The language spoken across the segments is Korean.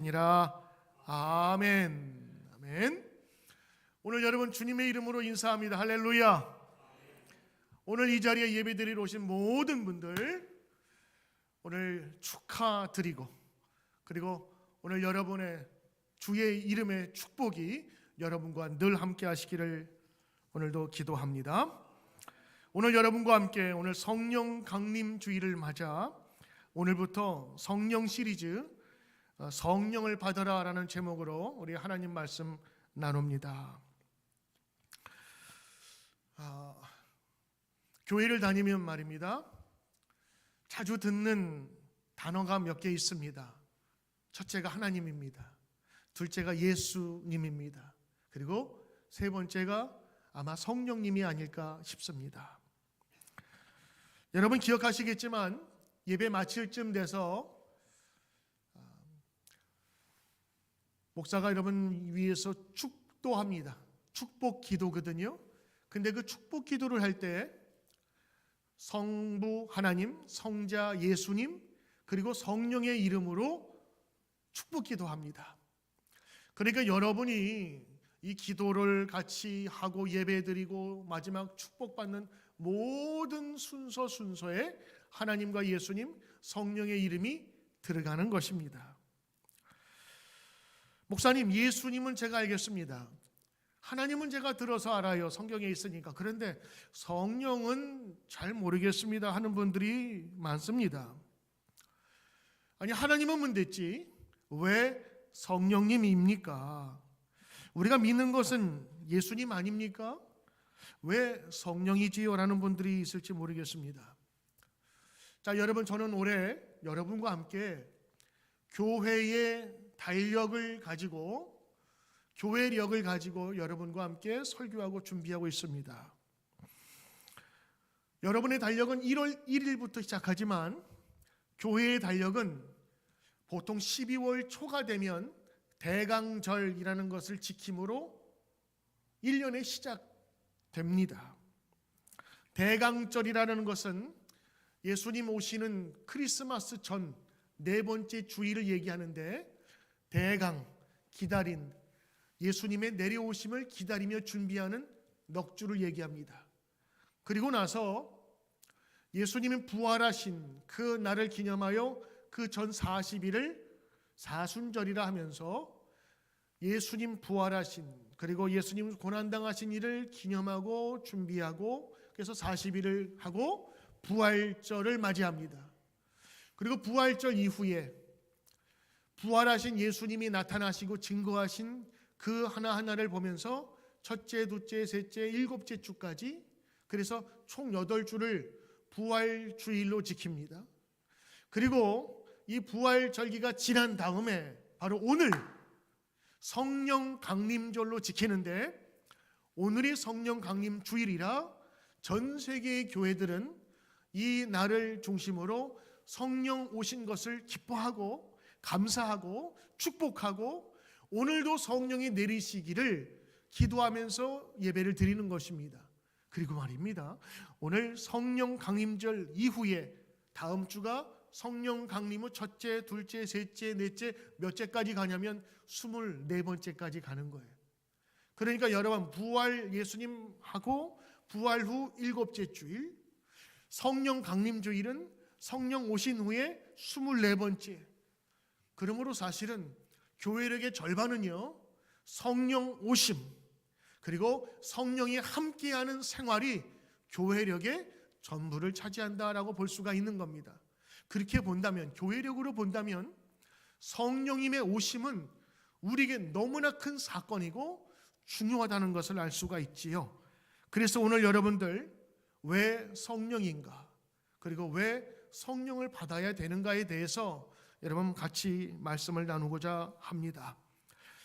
아니라 아멘. 아멘. 오늘 여러분 주님의 이름으로 인사합니다. 할렐루야. 오늘 이 자리에 예배드리러 오신 모든 분들 오늘 축하드리고, 그리고 오늘 여러분의 주의 이름의 축복이 여러분과 늘 함께 하시기를 오늘도 기도합니다. 오늘 여러분과 함께 오늘 성령 강림 주일을 맞아 오늘부터 성령 시리즈 성령을 받아라 라는 제목으로 우리 하나님 말씀 나눕니다. 교회를 다니면 말입니다, 자주 듣는 단어가 몇 개 있습니다. 첫째가 하나님입니다. 둘째가 예수님입니다. 그리고 세 번째가 아마 성령님이 아닐까 싶습니다. 여러분 기억하시겠지만 예배 마칠 쯤 돼서 목사가 여러분 위해서 축도합니다. 축복 기도거든요. 근데 그 축복 기도를 할 때 성부 하나님, 성자 예수님, 그리고 성령의 이름으로 축복 기도합니다. 그러니까 여러분이 이 기도를 같이 하고 예배드리고 마지막 축복받는 모든 순서에 하나님과 예수님, 성령의 이름이 들어가는 것입니다. 목사님, 예수님은 제가 알겠습니다. 하나님은 제가 들어서 알아요. 성경에 있으니까. 그런데 성령은 잘 모르겠습니다 하는 분들이 많습니다. 아니, 하나님은 문제지 왜 성령님입니까? 우리가 믿는 것은 예수님 아닙니까? 왜 성령이지요? 라는 분들이 있을지 모르겠습니다. 자, 여러분, 저는 올해 여러분과 함께 교회의 달력을 가지고, 교회력을 가지고 여러분과 함께 설교하고 준비하고 있습니다. 여러분의 달력은 1월 1일부터 시작하지만 교회의 달력은 보통 12월 초가 되면 대강절이라는 것을 지킴으로 1년의 시작됩니다. 대강절이라는 것은 예수님 오시는 크리스마스 전 네 번째 주일을 얘기하는데, 대강, 기다린 예수님의 내려오심을 기다리며 준비하는 넉주를 얘기합니다. 그리고 나서 예수님이 부활하신 그 날을 기념하여 그 전 40일을 사순절이라 하면서 예수님 부활하신, 그리고 예수님 고난당하신 일을 기념하고 준비하고, 그래서 40일을 하고 부활절을 맞이합니다. 그리고 부활절 이후에 부활하신 예수님이 나타나시고 증거하신 그 하나하나를 보면서 첫째, 둘째, 셋째, 일곱째 주까지, 그래서 총 8주를 부활주일로 지킵니다. 그리고 이 부활절기가 지난 다음에 바로 오늘 성령 강림절로 지키는데, 오늘이 성령 강림 주일이라 전 세계의 교회들은 이 날을 중심으로 성령 오신 것을 기뻐하고 감사하고 축복하고 오늘도 성령이 내리시기를 기도하면서 예배를 드리는 것입니다. 그리고 말입니다, 오늘 성령 강림절 이후에 다음 주가 성령 강림 후 첫째, 둘째, 셋째, 넷째, 몇째까지 가냐면 24번째까지 가는 거예요. 그러니까 여러분, 부활 예수님하고 부활 후 7째 주일, 성령 강림 주일은 성령 오신 후에 24번째. 그러므로 사실은 교회력의 절반은요, 성령 오심, 그리고 성령이 함께하는 생활이 교회력의 전부를 차지한다라고 볼 수가 있는 겁니다. 그렇게 본다면, 교회력으로 본다면 성령님의 오심은 우리에게 너무나 큰 사건이고 중요하다는 것을 알 수가 있지요. 그래서 오늘 여러분들, 왜 성령인가, 그리고 왜 성령을 받아야 되는가에 대해서 여러분 같이 말씀을 나누고자 합니다.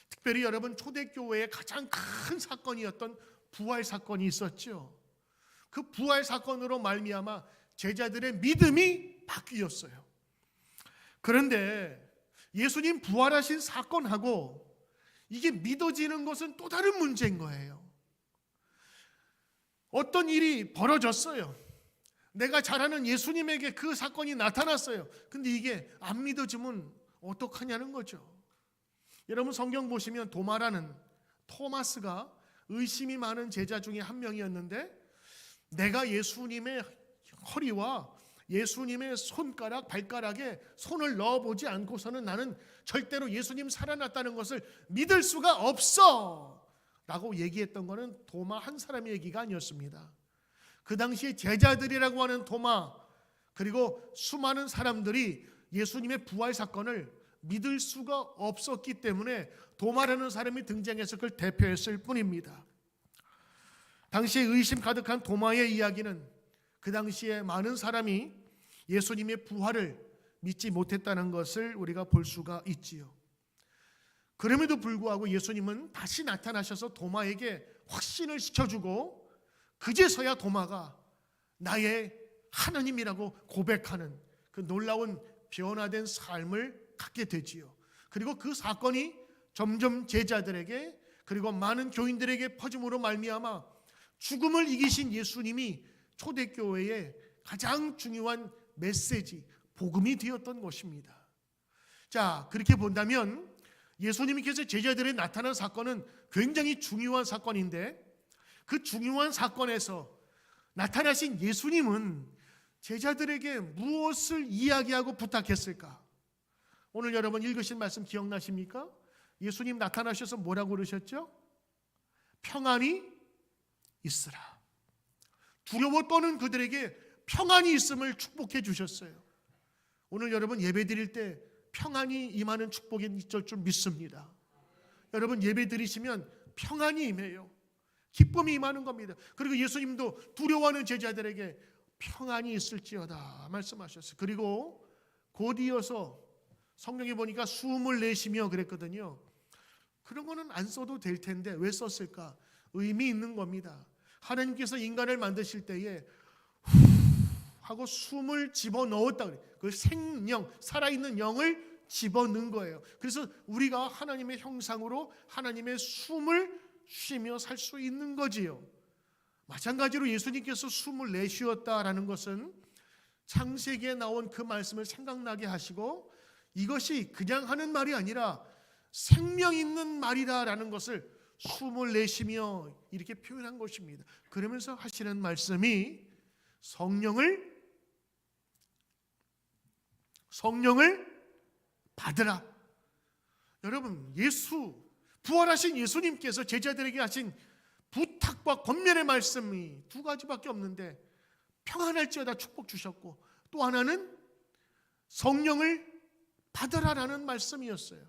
특별히 여러분, 초대교회의 가장 큰 사건이었던 부활 사건이 있었죠. 그 부활 사건으로 말미암아 제자들의 믿음이 바뀌었어요. 그런데 예수님 부활하신 사건하고 이게 믿어지는 것은 또 다른 문제인 거예요. 어떤 일이 벌어졌어요. 내가 잘 아는 예수님에게 그 사건이 나타났어요. 근데 이게 안 믿어지면 어떡하냐는 거죠. 여러분 성경 보시면 도마라는 토마스가 의심이 많은 제자 중에 한 명이었는데, 내가 예수님의 허리와 예수님의 손가락, 발가락에 손을 넣어보지 않고서는 나는 절대로 예수님 살아났다는 것을 믿을 수가 없어 라고 얘기했던 것은 도마 한 사람의 얘기가 아니었습니다. 그 당시에 제자들이라고 하는 도마, 그리고 수많은 사람들이 예수님의 부활 사건을 믿을 수가 없었기 때문에 도마라는 사람이 등장해서 그걸 대표했을 뿐입니다. 당시에 의심 가득한 도마의 이야기는 그 당시에 많은 사람이 예수님의 부활을 믿지 못했다는 것을 우리가 볼 수가 있지요. 그럼에도 불구하고 예수님은 다시 나타나셔서 도마에게 확신을 시켜주고, 그제서야 도마가 나의 하나님이라고 고백하는 그 놀라운 변화된 삶을 갖게 되지요. 그리고 그 사건이 점점 제자들에게, 그리고 많은 교인들에게 퍼짐으로 말미암아 죽음을 이기신 예수님이 초대교회의 가장 중요한 메시지, 복음이 되었던 것입니다. 자, 그렇게 본다면 예수님께서 제자들에 나타난 사건은 굉장히 중요한 사건인데, 그 중요한 사건에서 나타나신 예수님은 제자들에게 무엇을 이야기하고 부탁했을까? 오늘 여러분 읽으신 말씀 기억나십니까? 예수님 나타나셔서 뭐라고 그러셨죠? 평안이 있으라. 두려워 떠는 그들에게 평안이 있음을 축복해 주셨어요. 오늘 여러분 예배 드릴 때 평안이 임하는 축복이 있을 줄 믿습니다. 여러분 예배 드리시면 평안이 임해요. 기쁨이 임하는 겁니다. 그리고 예수님도 두려워하는 제자들에게 평안이 있을지어다 말씀하셨어요. 그리고 곧 이어서 성경에 보니까 숨을 내쉬며 그랬거든요. 그런 거는 안 써도 될 텐데 왜 썼을까? 의미 있는 겁니다. 하나님께서 인간을 만드실 때에 하고 숨을 집어넣었다 그래요. 그 생령, 살아있는 영을 집어넣은 거예요. 그래서 우리가 하나님의 형상으로 하나님의 숨을 쉬며 살 수 있는 거지요. 마찬가지로 예수님께서 숨을 내쉬었다라는 것은 창세기에 나온 그 말씀을 생각나게 하시고, 이것이 그냥 하는 말이 아니라 생명 있는 말이다라는 것을 숨을 내쉬며 이렇게 표현한 것입니다. 그러면서 하시는 말씀이 성령을 받으라. 여러분, 부활하신 예수님께서 제자들에게 하신 부탁과 권면의 말씀이 두 가지밖에 없는데, 평안할지어다 축복 주셨고, 또 하나는 성령을 받으라라는 말씀이었어요.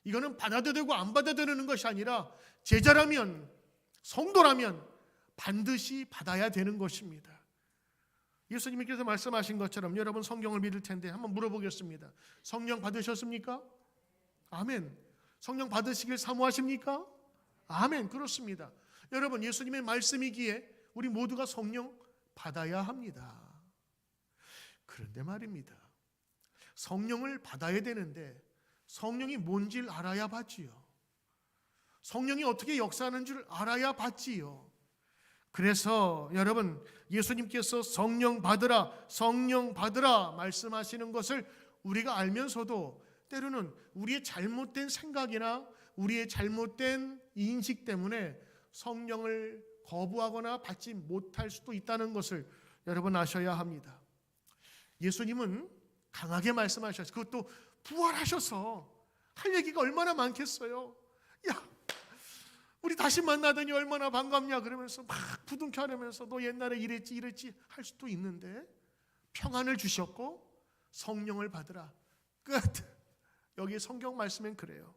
이거는 받아도 되고 안 받아도 되는 것이 아니라 제자라면, 성도라면 반드시 받아야 되는 것입니다. 예수님께서 말씀하신 것처럼 여러분 성경을 믿을 텐데 한번 물어보겠습니다. 성령 받으셨습니까? 아멘. 성령 받으시길 사모하십니까? 아멘. 그렇습니다. 여러분 예수님의 말씀이기에 우리 모두가 성령 받아야 합니다. 그런데 말입니다. 성령을 받아야 되는데 성령이 뭔지를 알아야 받지요. 성령이 어떻게 역사하는 줄 알아야 받지요. 그래서 여러분 예수님께서 성령 받으라 말씀하시는 것을 우리가 알면서도 때로는 우리의 잘못된 생각이나 우리의 잘못된 인식 때문에 성령을 거부하거나 받지 못할 수도 있다는 것을 여러분 아셔야 합니다. 예수님은 강하게 말씀하셨어요. 그것도 부활하셔서 할 얘기가 얼마나 많겠어요. 야, 우리 다시 만나더니 얼마나 반갑냐 그러면서 막 부둥켜 안으면서 너 옛날에 이랬지 할 수도 있는데, 평안을 주셨고 성령을 받으라. 끝. 여기 성경 말씀엔 그래요.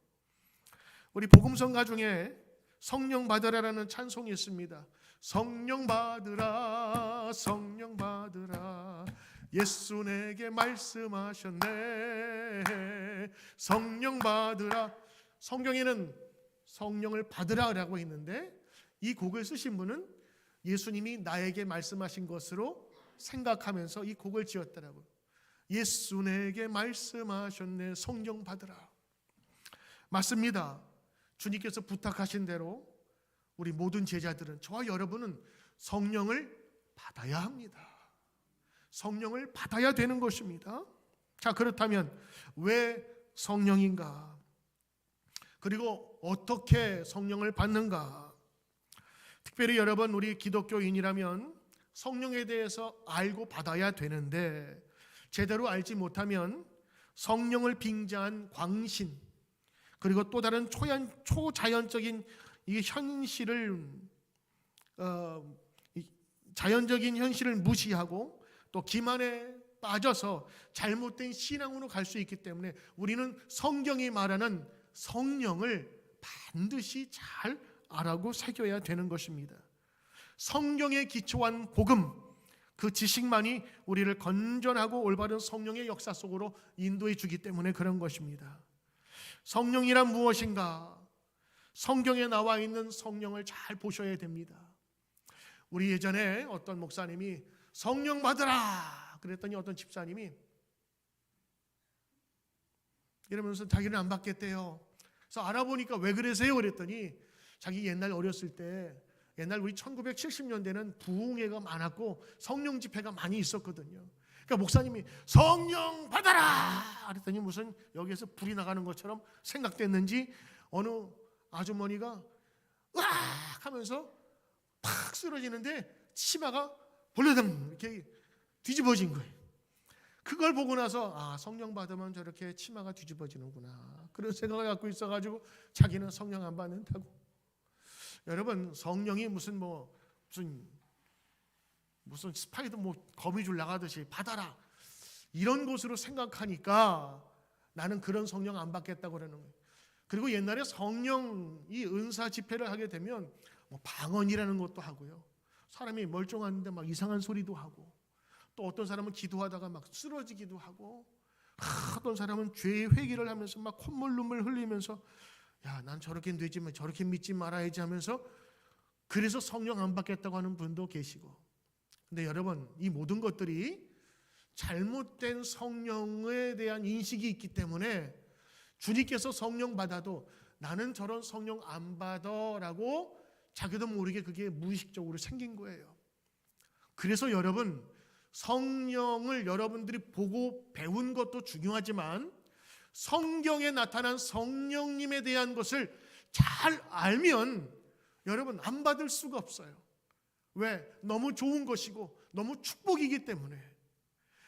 우리 복음성가 중에 성령 받으라라는 찬송이 있습니다. 성령 받으라 성령 받으라 예수 내게 말씀하셨네. 성령 받으라. 성경에는 성령을 받으라라고 했는데, 이 곡을 쓰신 분은 예수님이 나에게 말씀하신 것으로 생각하면서 이 곡을 지었더라고요. 예수 내게 말씀하셨네. 성령 받으라. 맞습니다. 주님께서 부탁하신 대로 우리 모든 제자들은, 저와 여러분은 성령을 받아야 합니다. 성령을 받아야 되는 것입니다. 자, 그렇다면 왜 성령인가? 그리고 어떻게 성령을 받는가? 특별히 여러분, 우리 기독교인이라면 성령에 대해서 알고 받아야 되는데 제대로 알지 못하면 성령을 빙자한 광신, 그리고 또 다른 초자연적인 이 현실을 자연적인 현실을 무시하고 또 기만에 빠져서 잘못된 신앙으로 갈 수 있기 때문에 우리는 성경이 말하는 성령을 반드시 잘 알고 새겨야 되는 것입니다. 성경에 기초한 복음, 그 지식만이 우리를 건전하고 올바른 성령의 역사 속으로 인도해 주기 때문에 그런 것입니다. 성령이란 무엇인가? 성경에 나와 있는 성령을 잘 보셔야 됩니다. 우리 예전에 어떤 목사님이 성령 받으라 그랬더니 어떤 집사님이 이러면서 자기는 안 받겠대요. 그래서 알아보니까 왜 그러세요? 그랬더니 자기 옛날 어렸을 때, 옛날 우리 1970년대는 부흥회가 많았고 성령 집회가 많이 있었거든요. 그러니까 목사님이 성령 받아라 그랬더니 무슨 여기에서 불이 나가는 것처럼 생각됐는지 어느 아주머니가 으악 하면서 팍 쓰러지는데 치마가 벌레등 이렇게 뒤집어진 거예요. 그걸 보고 나서 성령 받으면 저렇게 치마가 뒤집어지는구나, 그런 생각을 갖고 있어가지고 자기는 성령 안 받는다고. 여러분, 성령이 무슨 스파이더 거미줄 나가듯이 받아라 이런 것으로 생각하니까 나는 그런 성령 안 받겠다고 그러는 거예요. 그리고 옛날에 성령이 은사 집회를 하게 되면 방언이라는 것도 하고요, 사람이 멀쩡한데 막 이상한 소리도 하고, 또 어떤 사람은 기도하다가 막 쓰러지기도 하고, 어떤 사람은 죄의 회개를 하면서 막 콧물 눈물 흘리면서 야, 난 저렇게 되지만 저렇게 믿지 말아야지 하면서, 그래서 성령 안 받겠다고 하는 분도 계시고. 근데 여러분, 이 모든 것들이 잘못된 성령에 대한 인식이 있기 때문에 주님께서 성령 받아도 나는 저런 성령 안 받아라고 자기도 모르게 그게 무의식적으로 생긴 거예요. 그래서 여러분, 성령을 여러분들이 보고 배운 것도 중요하지만 성경에 나타난 성령님에 대한 것을 잘 알면 여러분 안 받을 수가 없어요. 왜? 너무 좋은 것이고 너무 축복이기 때문에.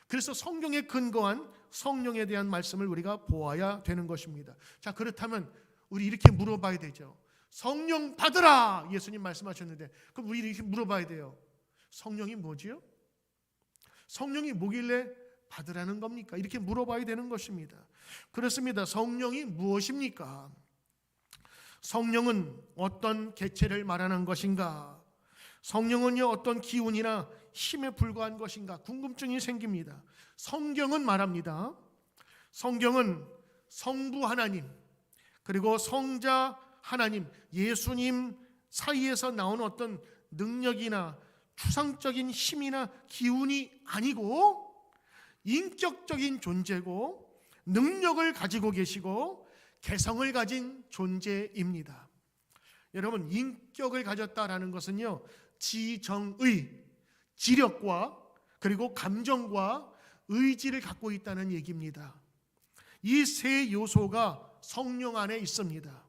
그래서 성경에 근거한 성령에 대한 말씀을 우리가 보아야 되는 것입니다. 자, 그렇다면 우리 이렇게 물어봐야 되죠. 성령 받으라 예수님 말씀하셨는데, 그럼 우리 이렇게 물어봐야 돼요. 성령이 뭐지요? 성령이 뭐길래 받으라는 겁니까? 이렇게 물어봐야 되는 것입니다. 그렇습니다. 성령이 무엇입니까? 성령은 어떤 개체를 말하는 것인가? 성령은요, 어떤 기운이나 힘에 불과한 것인가? 궁금증이 생깁니다. 성경은 말합니다. 성경은 성부 하나님, 그리고 성자 하나님, 예수님 사이에서 나오는 어떤 능력이나 추상적인 힘이나 기운이 아니고 인격적인 존재고 능력을 가지고 계시고 개성을 가진 존재입니다. 여러분, 인격을 가졌다라는 것은요, 지정의, 지력과 그리고 감정과 의지를 갖고 있다는 얘기입니다. 이 세 요소가 성령 안에 있습니다.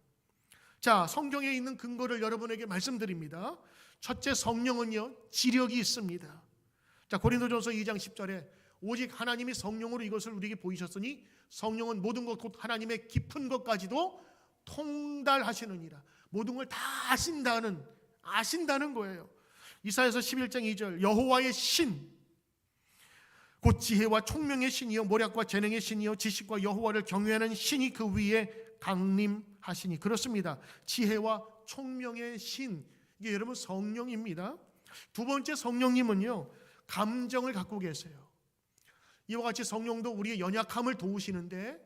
자, 성경에 있는 근거를 여러분에게 말씀드립니다. 첫째, 성령은요, 지력이 있습니다. 자, 고린도전서 2장 10절에 오직 하나님이 성령으로 이것을 우리에게 보이셨으니 성령은 모든 것 곧 하나님의 깊은 것까지도 통달하시느니라. 모든 걸 다 아신다는 거예요. 이사야서 11장 2절 여호와의 신 곧 지혜와 총명의 신이요 모략과 재능의 신이요 지식과 여호와를 경외하는 신이 그 위에 강림하시니. 그렇습니다. 지혜와 총명의 신, 이게 여러분 성령입니다. 두 번째, 성령님은요, 감정을 갖고 계세요. 이와 같이 성령도 우리의 연약함을 도우시는데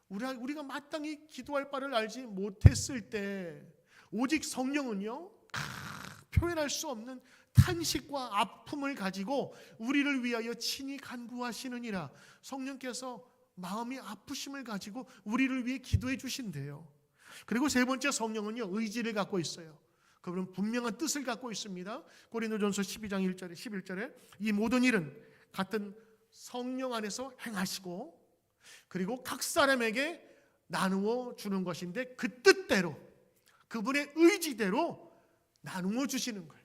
우리가 마땅히 기도할 바를 알지 못했을 때 오직 성령은요, 표현할 수 없는 탄식과 아픔을 가지고 우리를 위하여 친히 간구하시느니라. 성령께서 마음이 아프심을 가지고 우리를 위해 기도해 주신대요. 그리고 세 번째, 성령은요, 의지를 갖고 있어요. 그분은 분명한 뜻을 갖고 있습니다. 고린도전서 12장 1절에 11절에 이 모든 일은 같은 성령 안에서 행하시고 그리고 각 사람에게 나누어 주는 것인데 그 뜻대로 그분의 의지대로 나누어 주시는 거예요.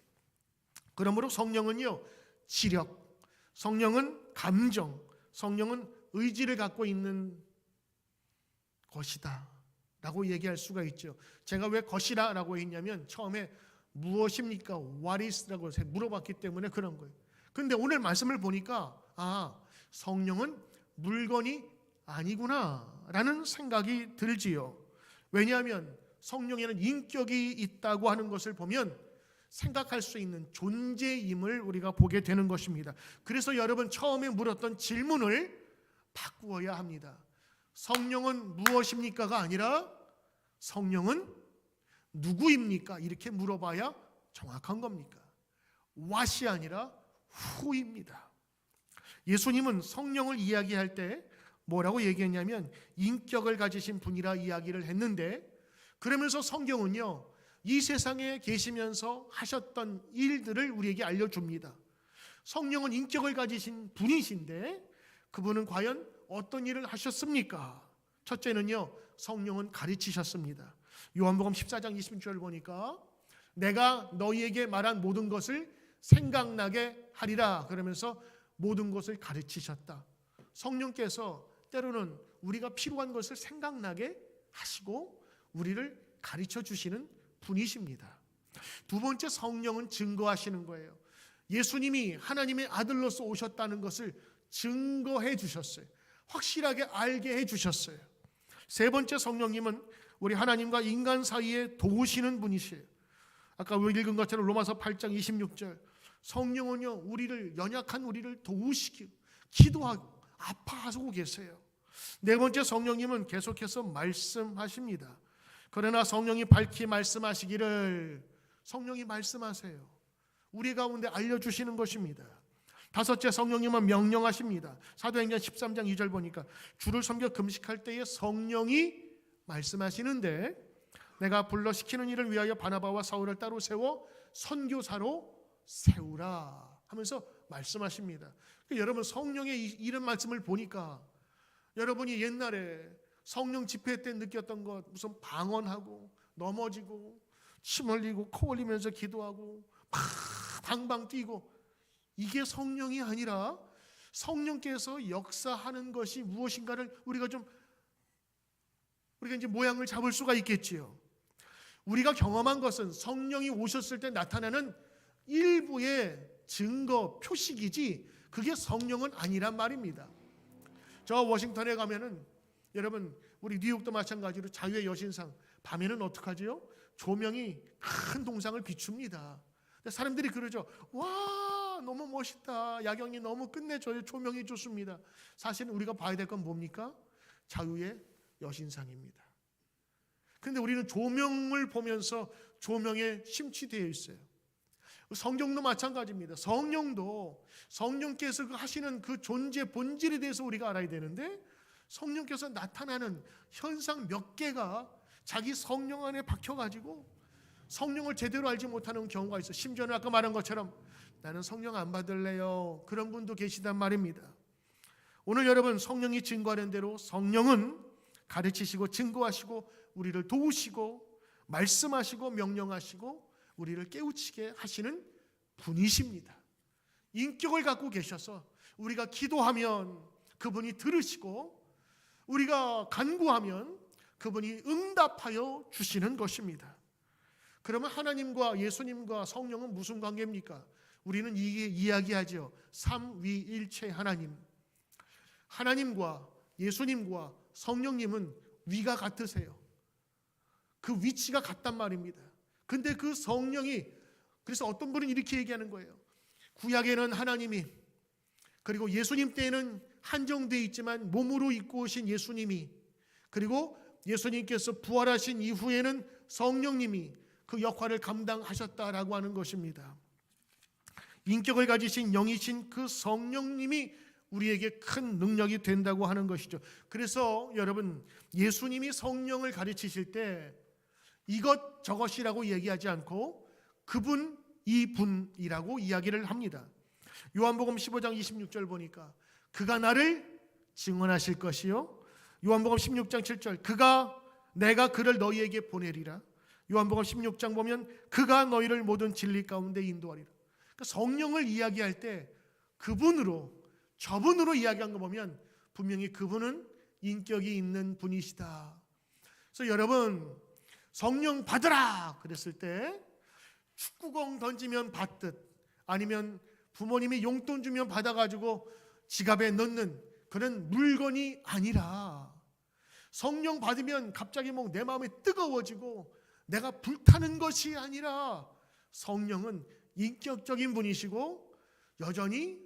그러므로 성령은요, 지력, 성령은 감정, 성령은 의지를 갖고 있는 것이다 라고 얘기할 수가 있죠. 제가 왜 것이라 라고 했냐면 처음에 무엇입니까? What is라고 물어봤기 때문에 그런 거예요. 근데 오늘 말씀을 보니까 성령은 물건이 아니구나 라는 생각이 들지요. 왜냐하면 성령에는 인격이 있다고 하는 것을 보면 생각할 수 있는 존재임을 우리가 보게 되는 것입니다. 그래서 여러분 처음에 물었던 질문을 바꾸어야 합니다. 성령은 무엇입니까가 아니라 성령은 누구입니까? 이렇게 물어봐야 정확한 겁니까? what이 아니라 who입니다. 예수님은 성령을 이야기할 때 뭐라고 얘기했냐면 인격을 가지신 분이라 이야기를 했는데, 그러면서 성경은요 이 세상에 계시면서 하셨던 일들을 우리에게 알려줍니다. 성령은 인격을 가지신 분이신데 그분은 과연 어떤 일을 하셨습니까? 첫째는요, 성령은 가르치셨습니다. 요한복음 14장 26절 보니까 내가 너희에게 말한 모든 것을 생각나게 하리라 그러면서 모든 것을 가르치셨다. 성령께서 때로는 우리가 필요한 것을 생각나게 하시고 우리를 가르쳐 주시는 분이십니다. 두 번째, 성령은 증거하시는 거예요. 예수님이 하나님의 아들로서 오셨다는 것을 증거해 주셨어요. 확실하게 알게 해 주셨어요. 세 번째, 성령님은 우리 하나님과 인간 사이에 도우시는 분이세요. 아까 읽은 것처럼 로마서 8장 26절 성령은요 우리를, 연약한 우리를 도우시고 기도하고 아파하고 계세요. 네 번째, 성령님은 계속해서 말씀하십니다. 그러나 성령이 밝히 말씀하시기를, 성령이 말씀하세요. 우리 가운데 알려주시는 것입니다. 다섯째, 성령님은 명령하십니다. 사도행전 13장 2절 보니까 주를 섬겨 금식할 때에 성령이 말씀하시는데 내가 불러 시키는 일을 위하여 바나바와 사울을 따로 세워 선교사로 세우라 하면서 말씀하십니다. 여러분 성령의 이런 말씀을 보니까 여러분이 옛날에 성령 집회 때 느꼈던 것, 무슨 방언하고 넘어지고 침 흘리고 코 흘리면서 기도하고 막 방방 뛰고, 이게 성령이 아니라 성령께서 역사하는 것이 무엇인가를 우리가 이제 모양을 잡을 수가 있겠지요. 우리가 경험한 것은 성령이 오셨을 때 나타나는 일부의 증거, 표식이지 그게 성령은 아니란 말입니다. 저 워싱턴에 가면은 여러분 우리 뉴욕도 마찬가지로 자유의 여신상 밤에는 어떡하지요? 조명이 큰 동상을 비춥니다. 사람들이 그러죠. 와 너무 멋있다. 야경이 너무 끝내줘요. 조명이 좋습니다. 사실은 우리가 봐야 될 건 뭡니까? 자유의 여신상입니다. 근데 우리는 조명을 보면서 조명에 심취되어 있어요. 성경도 마찬가지입니다. 성령도 성령께서 하시는 그 존재 본질에 대해서 우리가 알아야 되는데 성령께서 나타나는 현상 몇 개가 자기 성령 안에 박혀가지고 성령을 제대로 알지 못하는 경우가 있어요. 심지어는 아까 말한 것처럼 나는 성령 안 받을래요. 그런 분도 계시단 말입니다. 오늘 여러분 성령이 증거하는 대로 성령은 가르치시고 증거하시고 우리를 도우시고 말씀하시고 명령하시고 우리를 깨우치게 하시는 분이십니다. 인격을 갖고 계셔서 우리가 기도하면 그분이 들으시고 우리가 간구하면 그분이 응답하여 주시는 것입니다. 그러면 하나님과 예수님과 성령은 무슨 관계입니까? 우리는 이게 이야기하죠. 삼위일체 하나님. 하나님과 예수님과 성령님은 위가 같으세요. 그 위치가 같단 말입니다. 근데 그 성령이, 그래서 어떤 분은 이렇게 얘기하는 거예요. 구약에는 하나님이, 그리고 예수님 때에는 한정되어 있지만 몸으로 입고 오신 예수님이, 그리고 예수님께서 부활하신 이후에는 성령님이 그 역할을 감당하셨다라고 하는 것입니다. 인격을 가지신 영이신 그 성령님이 우리에게 큰 능력이 된다고 하는 것이죠. 그래서 여러분 예수님이 성령을 가르치실 때 이것 저것이라고 얘기하지 않고 그분 이분이라고 이야기를 합니다. 요한복음 15장 26절 보니까 그가 나를 증언하실 것이요 요한복음 16장 7절 내가 그를 너희에게 보내리라. 요한복음 16장 보면 그가 너희를 모든 진리 가운데 인도하리라. 그러니까 성령을 이야기할 때 저분으로 이야기한 거 보면 분명히 그분은 인격이 있는 분이시다. 그래서 여러분, 성령 받으라 그랬을 때 축구공 던지면 받듯, 아니면 부모님이 용돈 주면 받아가지고 지갑에 넣는 그런 물건이 아니라, 성령 받으면 갑자기 내 마음이 뜨거워지고 내가 불타는 것이 아니라, 성령은 인격적인 분이시고 여전히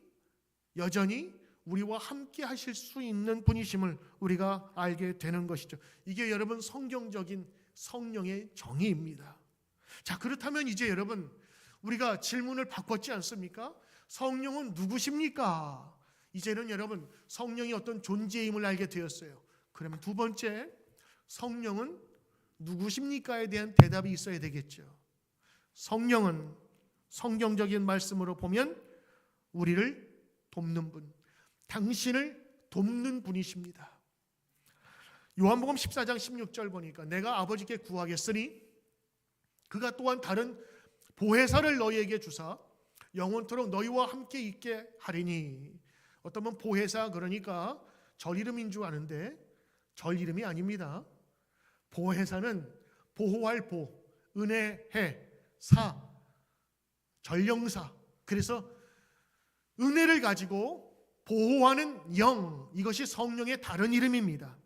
우리와 함께 하실 수 있는 분이심을 우리가 알게 되는 것이죠. 이게 여러분 성경적인 성령의 정의입니다. 자, 그렇다면 이제 여러분, 우리가 질문을 바꿨지 않습니까? 성령은 누구십니까? 이제는 여러분, 성령이 어떤 존재임을 알게 되었어요. 그러면 두 번째, 성령은 누구십니까에 대한 대답이 있어야 되겠죠. 성령은 성경적인 말씀으로 보면 우리를 돕는 분, 당신을 돕는 분이십니다. 요한복음 14장 16절 보니까 내가 아버지께 구하겠으니 그가 또한 다른 보혜사를 너희에게 주사 영원토록 너희와 함께 있게 하리니. 어떤 분 보혜사 그러니까 절 이름인 줄 아는데 절 이름이 아닙니다. 보혜사는 보호할 보, 은혜해, 사, 전령사. 그래서 은혜를 가지고 보호하는 영, 이것이 성령의 다른 이름입니다.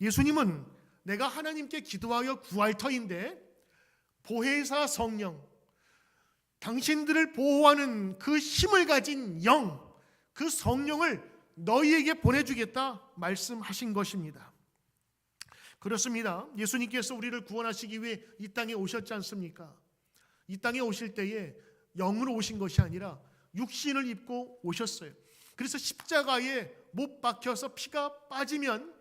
예수님은 내가 하나님께 기도하여 구할 터인데 보혜사 성령, 당신들을 보호하는 그 힘을 가진 영, 그 성령을 너희에게 보내주겠다 말씀하신 것입니다. 그렇습니다. 예수님께서 우리를 구원하시기 위해 이 땅에 오셨지 않습니까? 이 땅에 오실 때에 영으로 오신 것이 아니라 육신을 입고 오셨어요. 그래서 십자가에 못 박혀서 피가 빠지면,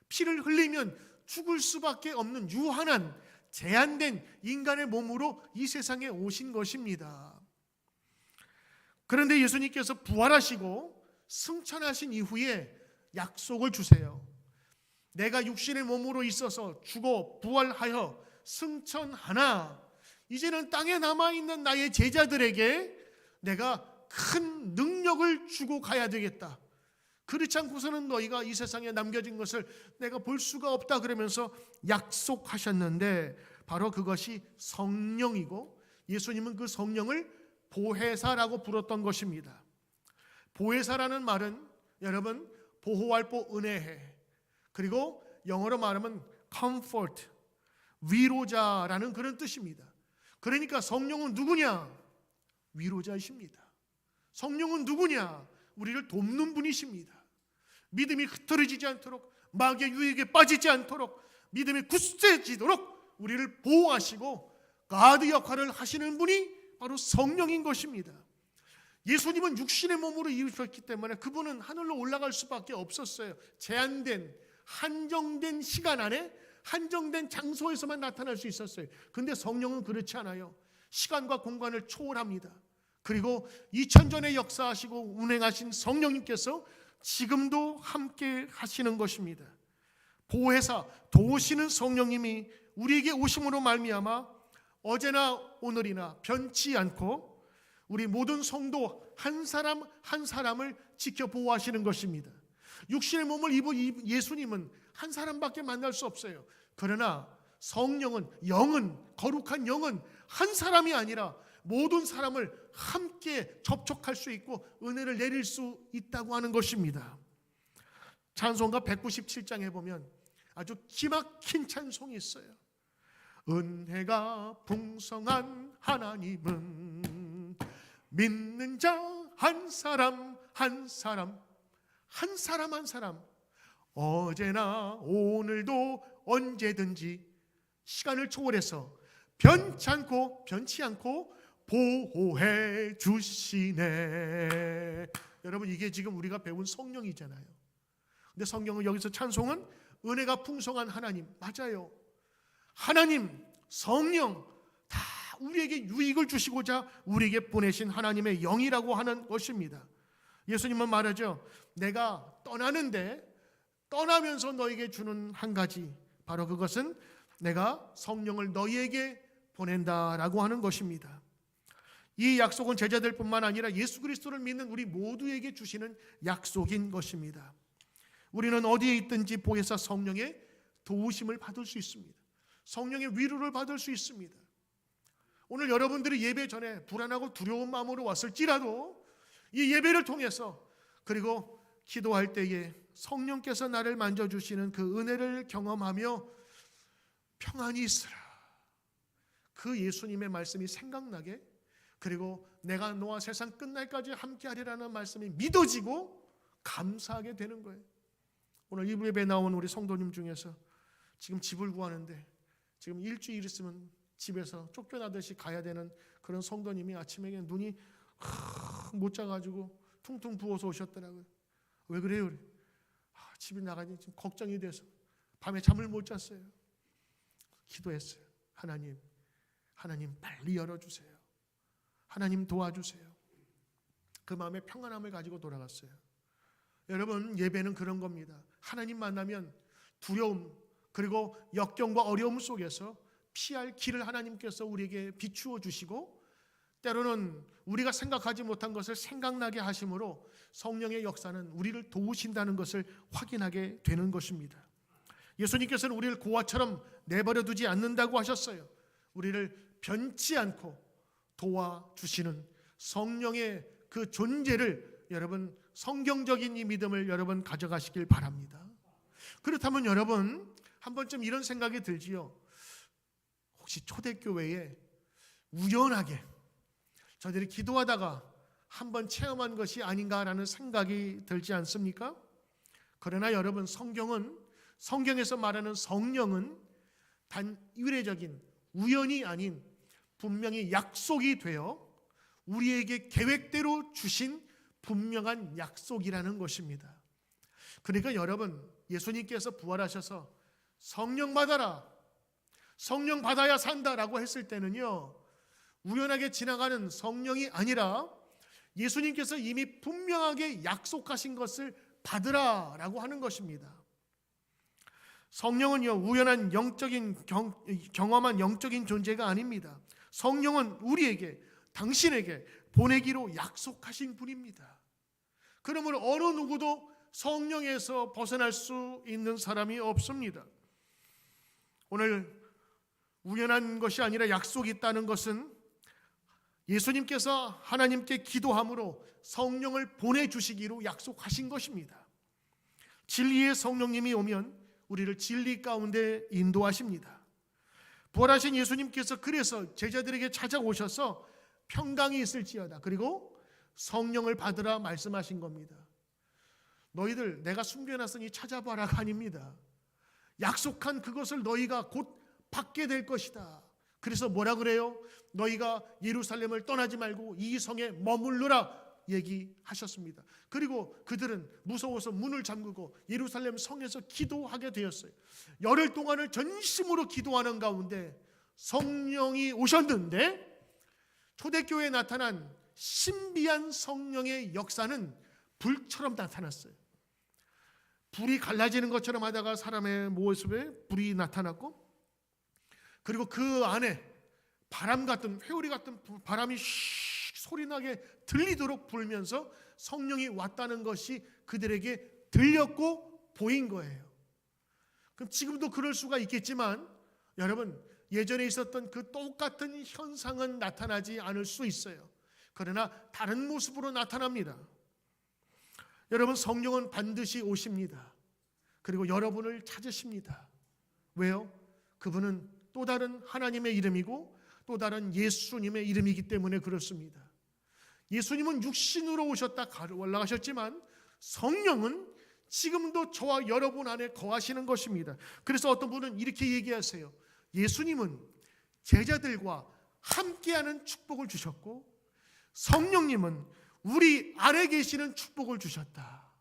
피를 흘리면 죽을 수밖에 없는 유한한 제한된 인간의 몸으로 이 세상에 오신 것입니다. 그런데 예수님께서 부활하시고 승천하신 이후에 약속을 주세요. 내가 육신의 몸으로 있어서 죽어 부활하여 승천하나 이제는 땅에 남아있는 나의 제자들에게 내가 큰 능력을 주고 가야 되겠다. 그렇지 않고서는 너희가 이 세상에 남겨진 것을 내가 볼 수가 없다 그러면서 약속하셨는데, 바로 그것이 성령이고 예수님은 그 성령을 보혜사라고 불렀던 것입니다. 보혜사라는 말은 여러분 보호할 보, 은혜해, 그리고 영어로 말하면 comfort, 위로자라는 그런 뜻입니다. 그러니까 성령은 누구냐? 위로자이십니다. 성령은 누구냐? 우리를 돕는 분이십니다. 믿음이 흐트러지지 않도록, 마귀의 유혹에 빠지지 않도록, 믿음이 굳세지도록 우리를 보호하시고 가드 역할을 하시는 분이 바로 성령인 것입니다. 예수님은 육신의 몸으로 이루셨기 때문에 그분은 하늘로 올라갈 수밖에 없었어요. 제한된, 한정된 시간 안에 한정된 장소에서만 나타날 수 있었어요. 근데 성령은 그렇지 않아요. 시간과 공간을 초월합니다. 그리고 2000전에 역사하시고 운행하신 성령님께서 지금도 함께 하시는 것입니다. 보혜사, 도우시는 성령님이 우리에게 오심으로 말미암아 어제나 오늘이나 변치 않고 우리 모든 성도 한 사람 한 사람을 지켜 보호하시는 것입니다. 육신의 몸을 입은 예수님은 한 사람밖에 만날 수 없어요. 그러나 성령은, 영은, 거룩한 영은 한 사람이 아니라 모든 사람을 함께 접촉할 수 있고 은혜를 내릴 수 있다고 하는 것입니다. 찬송가 197장에 보면 아주 기막힌 찬송이 있어요. 은혜가 풍성한 하나님은 믿는 자 한 사람 한 사람, 한 사람 한 사람, 어제나 오늘도 언제든지 시간을 초월해서 변치 않고 보호해 주시네. 여러분, 이게 지금 우리가 배운 성령이잖아요. 근데 성경은 여기서 찬송은 은혜가 풍성한 하나님, 맞아요. 하나님, 성령 다 우리에게 유익을 주시고자 우리에게 보내신 하나님의 영이라고 하는 것입니다. 예수님은 말하죠. 내가 떠나는데 떠나면서 너에게 주는 한 가지, 바로 그것은 내가 성령을 너희에게 보낸다라고 하는 것입니다. 이 약속은 제자들뿐만 아니라 예수 그리스도를 믿는 우리 모두에게 주시는 약속인 것입니다. 우리는 어디에 있든지 보혜사 성령의 도우심을 받을 수 있습니다. 성령의 위로를 받을 수 있습니다. 오늘 여러분들이 예배 전에 불안하고 두려운 마음으로 왔을지라도 이 예배를 통해서, 그리고 기도할 때에 성령께서 나를 만져주시는 그 은혜를 경험하며 평안히 있으라, 그 예수님의 말씀이 생각나게, 그리고 내가 너와 세상 끝날까지 함께하리라는 말씀이 믿어지고 감사하게 되는 거예요. 오늘 이부 예배에 나온 우리 성도님 중에서 지금 집을 구하는데 지금 일주일 있으면 집에서 쫓겨나듯이 가야 되는 그런 성도님이 아침에 눈이 못 자가지고 퉁퉁 부어서 오셨더라고요. 왜 그래요? 집에 나가니 지금 걱정이 돼서 밤에 잠을 못 잤어요. 기도했어요. 하나님 빨리 열어주세요. 하나님 도와주세요. 그 마음에 평안함을 가지고 돌아갔어요. 여러분, 예배는 그런 겁니다. 하나님 만나면 두려움, 그리고 역경과 어려움 속에서 피할 길을 하나님께서 우리에게 비추어 주시고, 때로는 우리가 생각하지 못한 것을 생각나게 하심으로 성령의 역사는 우리를 도우신다는 것을 확인하게 되는 것입니다. 예수님께서는 우리를 고아처럼 내버려 두지 않는다고 하셨어요. 우리를 변치 않고 도와주시는 성령의 그 존재를, 여러분 성경적인 이 믿음을 여러분 가져가시길 바랍니다. 그렇다면 여러분 한 번쯤 이런 생각이 들지요. 혹시 초대교회에 우연하게 저들이 기도하다가 한번 체험한 것이 아닌가라는 생각이 들지 않습니까? 그러나 여러분, 성경에서 말하는 성령은 단 의례적인 우연이 아닌 분명히 약속이 되어 우리에게 계획대로 주신 분명한 약속이라는 것입니다. 그러니까 여러분, 예수님께서 부활하셔서 성령 받아라, 성령 받아야 산다라고 했을 때는요, 우연하게 지나가는 성령이 아니라 예수님께서 이미 분명하게 약속하신 것을 받으라라고 하는 것입니다. 성령은요, 우연한 영적인 경험한 영적인 존재가 아닙니다. 성령은 우리에게, 당신에게 보내기로 약속하신 분입니다. 그러므로 어느 누구도 성령에서 벗어날 수 있는 사람이 없습니다. 오늘 우연한 것이 아니라 약속이 있다는 것은 예수님께서 하나님께 기도함으로 성령을 보내주시기로 약속하신 것입니다. 진리의 성령님이 오면 우리를 진리 가운데 인도하십니다. 부활하신 예수님께서 그래서 제자들에게 찾아오셔서 평강이 있을지어다, 그리고 성령을 받으라 말씀하신 겁니다. 너희들 내가 숨겨놨으니 찾아봐라가 아닙니다. 약속한 그것을 너희가 곧 받게 될 것이다. 그래서 뭐라 그래요? 너희가 예루살렘을 떠나지 말고 이 성에 머물러라 얘기하셨습니다. 그리고 그들은 무서워서 문을 잠그고 예루살렘 성에서 기도하게 되었어요. 열흘 동안을 전심으로 기도하는 가운데 성령이 오셨는데, 초대교회에 나타난 신비한 성령의 역사는 불처럼 나타났어요. 불이 갈라지는 것처럼 하다가 사람의 모습에 불이 나타났고, 그리고 그 안에 바람 같은, 회오리 같은 바람이 소리나게 들리도록 불면서 성령이 왔다는 것이 그들에게 들렸고 보인 거예요. 그럼 지금도 그럴 수가 있겠지만 여러분, 예전에 있었던 그 똑같은 현상은 나타나지 않을 수 있어요. 그러나 다른 모습으로 나타납니다. 여러분, 성령은 반드시 오십니다. 그리고 여러분을 찾으십니다. 왜요? 그분은 또 다른 하나님의 이름이고 또 다른 예수님의 이름이기 때문에 그렇습니다. 예수님은 육신으로 오셨다 올라가셨지만 성령은 지금도 저와 여러분 안에 거하시는 것입니다. 그래서 어떤 분은 이렇게 얘기하세요. 예수님은 제자들과 함께하는 축복을 주셨고 성령님은 우리 안에 계시는 축복을 주셨다.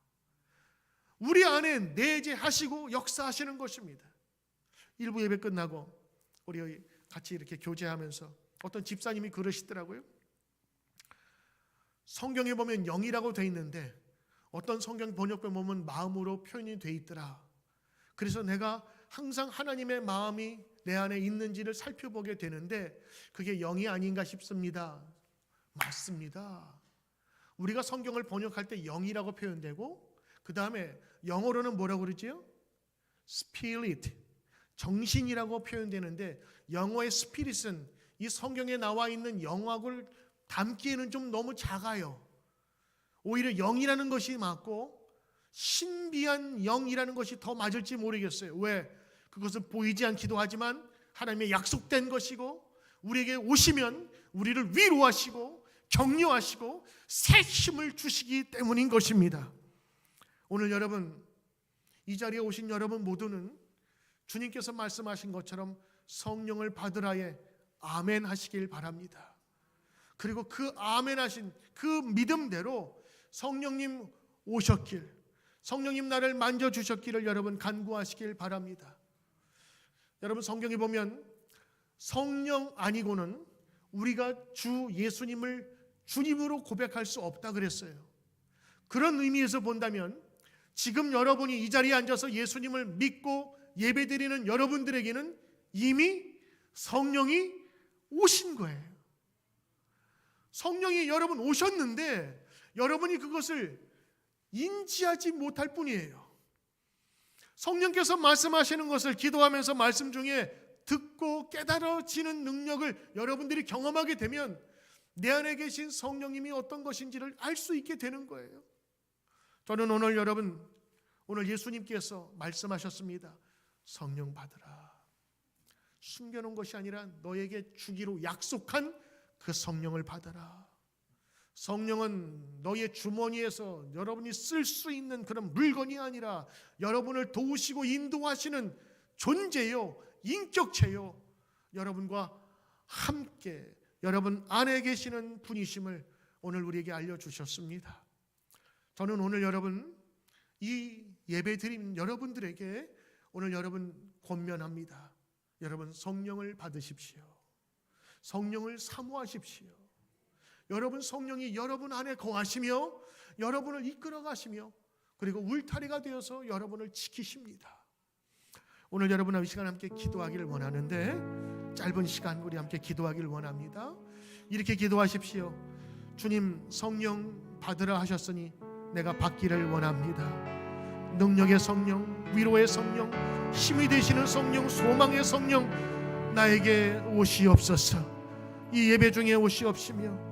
우리 안에 내재하시고 역사하시는 것입니다. 일부 예배 끝나고 우리 같이 이렇게 교제하면서 어떤 집사님이 그러시더라고요. 성경에 보면 영이라고 돼 있는데 어떤 성경 번역본 보면 마음으로 표현이 돼 있더라. 그래서 내가 항상 하나님의 마음이 내 안에 있는지를 살펴보게 되는데 그게 영이 아닌가 싶습니다. 맞습니다. 우리가 성경을 번역할 때 영이라고 표현되고 그 다음에 영어로는 뭐라고 그러지요? Spirit, 정신이라고 표현되는데 영어의 Spirit은 이 성경에 나와 있는 영학을 담기에는 좀 너무 작아요. 오히려 영이라는 것이 맞고 신비한 영이라는 것이 더 맞을지 모르겠어요. 왜? 그것은 보이지 않기도 하지만 하나님의 약속된 것이고 우리에게 오시면 우리를 위로하시고 격려하시고 새 힘을 주시기 때문인 것입니다. 오늘 여러분, 이 자리에 오신 여러분 모두는 주님께서 말씀하신 것처럼 성령을 받으라에 아멘 하시길 바랍니다. 그리고 그 아멘 하신 그 믿음대로 성령님 오셨길, 성령님 나를 만져주셨기를 여러분 간구하시길 바랍니다. 여러분, 성경에 보면 성령 아니고는 우리가 주 예수님을 주님으로 고백할 수 없다 그랬어요. 그런 의미에서 본다면 지금 여러분이 이 자리에 앉아서 예수님을 믿고 예배드리는 여러분들에게는 이미 성령이 오신 거예요. 성령이 여러분 오셨는데 여러분이 그것을 인지하지 못할 뿐이에요. 성령께서 말씀하시는 것을 기도하면서 말씀 중에 듣고 깨달아지는 능력을 여러분들이 경험하게 되면 내 안에 계신 성령님이 어떤 것인지를 알 수 있게 되는 거예요. 저는 오늘 예수님께서 말씀하셨습니다. 성령 받으라. 숨겨놓은 것이 아니라 너에게 주기로 약속한 그 성령을 받아라. 성령은 너의 주머니에서 여러분이 쓸 수 있는 그런 물건이 아니라 여러분을 도우시고 인도하시는 존재요, 인격체요, 여러분과 함께 여러분 안에 계시는 분이심을 오늘 우리에게 알려주셨습니다. 저는 오늘 여러분, 이 예배 드린 여러분들에게 오늘 여러분 권면합니다. 여러분 성령을 받으십시오. 성령을 사모하십시오. 여러분 성령이 여러분 안에 거하시며 여러분을 이끌어 가시며 그리고 울타리가 되어서 여러분을 지키십니다. 오늘 여러분과 이 시간 함께 기도하기를 원하는데 짧은 시간 우리 함께 기도하기를 원합니다. 이렇게 기도하십시오. 주님, 성령 받으라 하셨으니 내가 받기를 원합니다. 능력의 성령, 위로의 성령, 힘이 되시는 성령, 소망의 성령 나에게 오시옵소서. 이 예배 중에 오시옵시며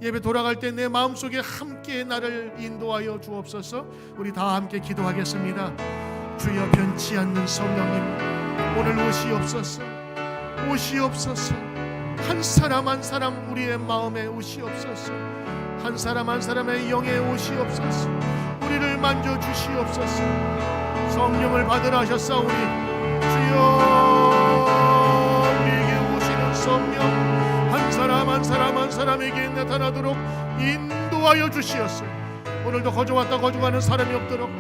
예배 돌아갈 때 내 마음속에 함께 나를 인도하여 주옵소서. 우리 다 함께 기도하겠습니다. 주여, 변치 않는 성령님 오늘 오시옵소서. 오시옵소서. 한 사람 한 사람 우리의 마음에 오시옵소서. 한 사람 한 사람의 영에 오시옵소서. 우리를 만져주시옵소서. 성령을 받으라 하셨사오니 주여, 우리에게 오시는 성령 한 사람 한 사람 한 사람에게 나타나도록 인도하여 주시옵소서. 오늘도 거저왔다 거저가는 사람이 없도록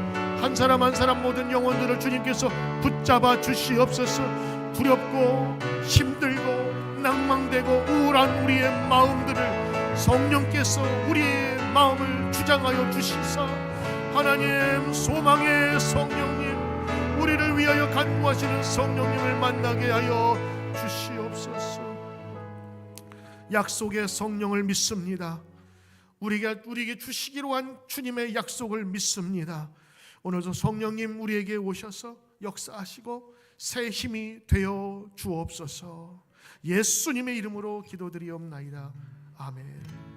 한 사람 한 사람 모든 영혼들을 주님께서 붙잡아 주시옵소서. 두렵고 힘들고 낭망되고 우울한 우리의 마음들을 성령께서 우리의 마음을 주장하여 주시사 하나님 소망의 성령님, 우리를 위하여 간구하시는 성령님을 만나게 하여 주시옵소서. 약속의 성령을 믿습니다. 우리에게 주시기로 한 주님의 약속을 믿습니다. 오늘도 성령님 우리에게 오셔서 역사하시고 새 힘이 되어 주옵소서. 예수님의 이름으로 기도드리옵나이다. 아멘.